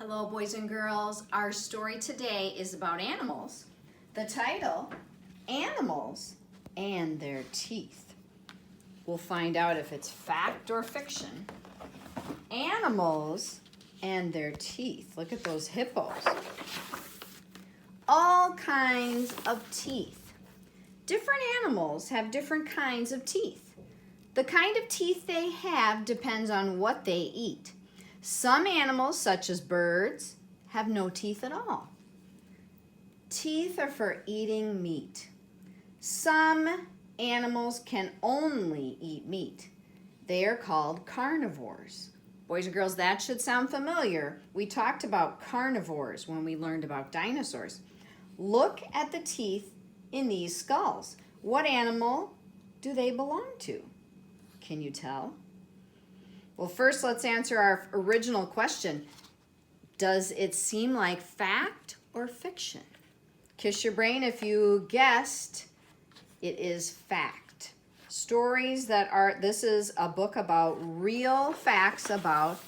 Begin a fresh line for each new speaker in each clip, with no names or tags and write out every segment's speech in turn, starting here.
Hello, boys and girls. Our story today is about animals. The title, Animals and Their Teeth. We'll find out if it's fact or fiction. Animals and their teeth. Look at those hippos. All kinds of teeth. Different animals have different kinds of teeth. The kind of teeth they have depends on what they eat. Some animals, such as birds, have no teeth at all. Teeth are for eating meat. Some animals can only eat meat. They are called carnivores. Boys and girls, that should sound familiar. We talked about carnivores when we learned about dinosaurs. Look at the teeth in these skulls. What animal do they belong to? Can you tell? Well, first let's answer our original question. Does it seem like fact or fiction? Kiss your brain if you guessed it is fact. This is a book about real facts about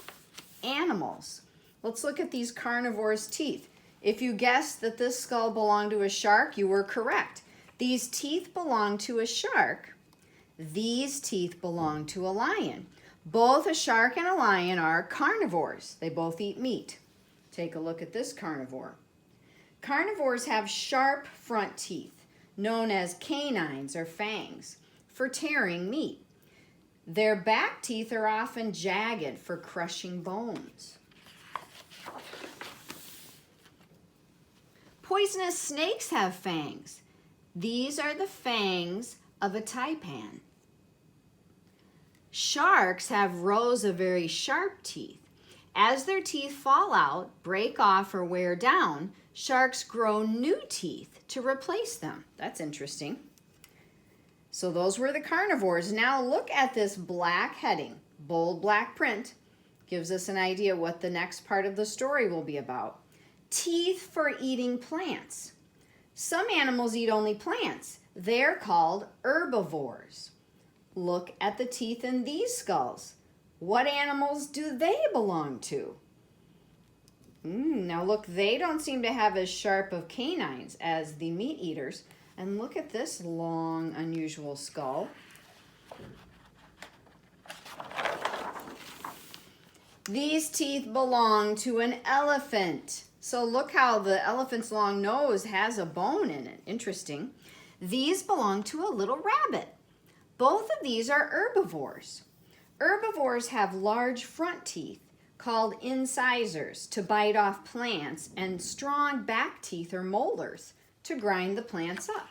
animals. Let's look at these carnivores' teeth. If you guessed that this skull belonged to a shark, you were correct. These teeth belong to a shark. These teeth belong to a lion. Both a shark and a lion are carnivores. They both eat meat. Take a look at this carnivore. Carnivores have sharp front teeth, known as canines or fangs, for tearing meat. Their back teeth are often jagged for crushing bones. Poisonous snakes have fangs. These are the fangs of a taipan. Sharks have rows of very sharp teeth. As their teeth fall out, break off, or wear down, sharks grow new teeth to replace them. That's interesting. So those were the carnivores. Now look at this black heading. Bold black print gives us an idea what the next part of the story will be about. Teeth for eating plants. Some animals eat only plants. They're called herbivores. Look at the teeth in these skulls. What animals do they belong to? Now look, they don't seem to have as sharp of canines as the meat eaters. And look at this long, unusual skull. These teeth belong to an elephant. So look how the elephant's long nose has a bone in it. Interesting. These belong to a little rabbit. Both of these are herbivores. Herbivores have large front teeth called incisors to bite off plants and strong back teeth or molars to grind the plants up.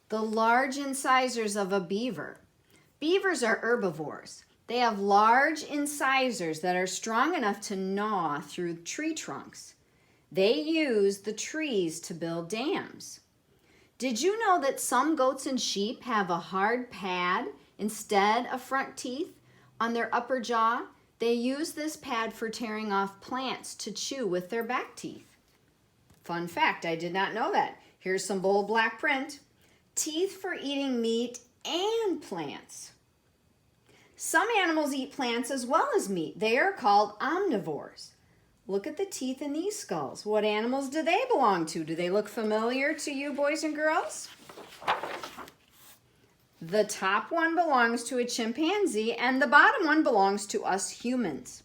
The large incisors of a beaver. Beavers are herbivores. They have large incisors that are strong enough to gnaw through tree trunks. They use the trees to build dams. Did you know that some goats and sheep have a hard pad instead of front teeth on their upper jaw? They use this pad for tearing off plants to chew with their back teeth. Fun fact, I did not know that. Here's some bold black print. Teeth for eating meat and plants. Some animals eat plants as well as meat. They are called omnivores. Look at the teeth in these skulls. What animals do they belong to? Do they look familiar to you, boys and girls? The top one belongs to a chimpanzee, and the bottom one belongs to us humans.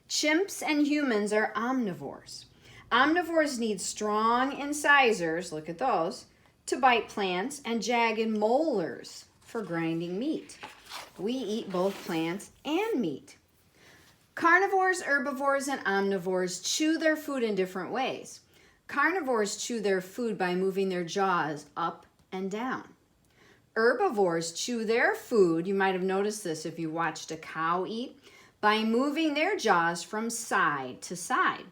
Chimps and humans are omnivores. Omnivores need strong incisors, look at those, to bite plants, and jagged molars for grinding meat. We eat both plants and meat. Carnivores, herbivores, and omnivores chew their food in different ways. Carnivores chew their food by moving their jaws up and down. Herbivores chew their food, you might have noticed this if you watched a cow eat, by moving their jaws from side to side.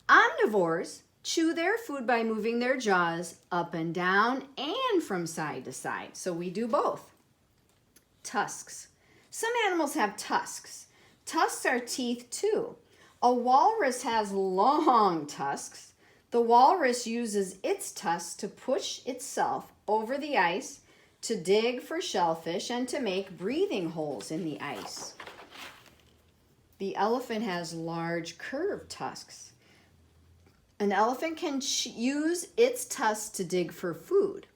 Omnivores chew their food by moving their jaws up and down and from side to side. So we do both. Tusks. Some animals have tusks. Tusks are teeth too. A walrus has long tusks. The walrus uses its tusks to push itself over the ice, to dig for shellfish, and to make breathing holes in the ice. The elephant has large curved tusks. An elephant can use its tusks to dig for food.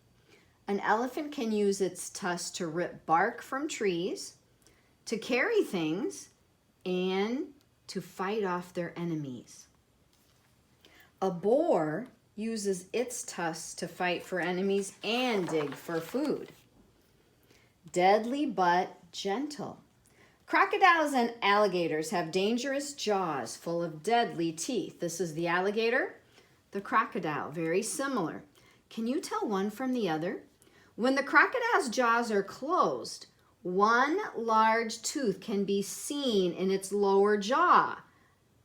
An elephant can use its tusks to rip bark from trees, to carry things, and to fight off their enemies. A boar uses its tusks to fight for enemies and dig for food. Deadly but gentle. Crocodiles and alligators have dangerous jaws full of deadly teeth. This is the alligator, the crocodile, very similar. Can you tell one from the other? When the crocodile's jaws are closed, one large tooth can be seen in its lower jaw.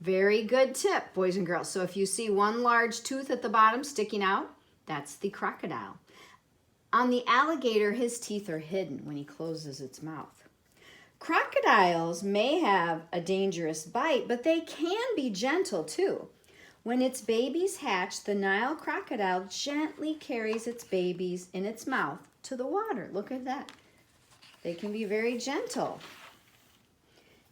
Very good tip, boys and girls. So if you see one large tooth at the bottom sticking out, that's the crocodile. On the alligator, his teeth are hidden when he closes its mouth. Crocodiles may have a dangerous bite, but they can be gentle too. When its babies hatch, the Nile crocodile gently carries its babies in its mouth to the water. Look at that. They can be very gentle.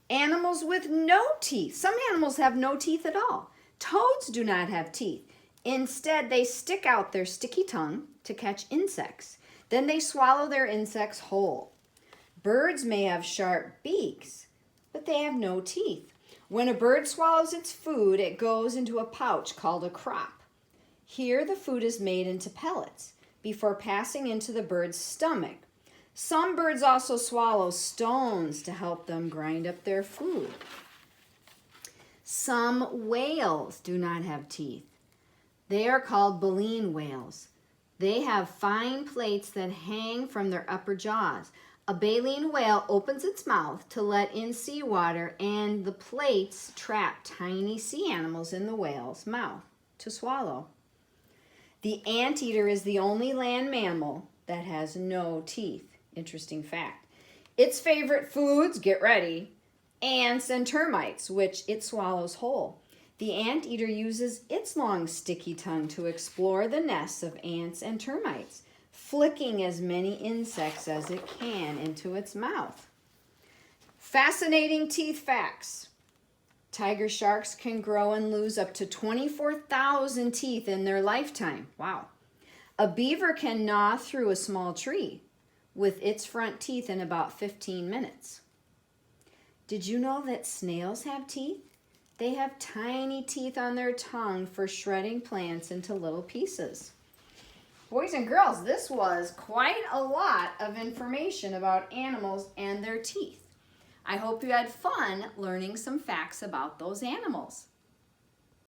Animals with no teeth. Some animals have no teeth at all. Toads do not have teeth. Instead, they stick out their sticky tongue to catch insects. Then they swallow their insects whole. Birds may have sharp beaks, but they have no teeth. When a bird swallows its food, it goes into a pouch called a crop. Here, the food is made into pellets before passing into the bird's stomach. Some birds also swallow stones to help them grind up their food. Some whales do not have teeth. They are called baleen whales. They have fine plates that hang from their upper jaws. A baleen whale opens its mouth to let in seawater, and the plates trap tiny sea animals in the whale's mouth to swallow. The anteater is the only land mammal that has no teeth. Interesting fact. Its favorite foods, get ready, ants and termites, which it swallows whole. The anteater uses its long sticky tongue to explore the nests of ants and termites, flicking as many insects as it can into its mouth. Fascinating teeth facts. Tiger sharks can grow and lose up to 24,000 teeth in their lifetime. Wow. A beaver can gnaw through a small tree with its front teeth in about 15 minutes. Did you know that snails have teeth? They have tiny teeth on their tongue for shredding plants into little pieces. Boys and girls, this was quite a lot of information about animals and their teeth. I hope you had fun learning some facts about those animals.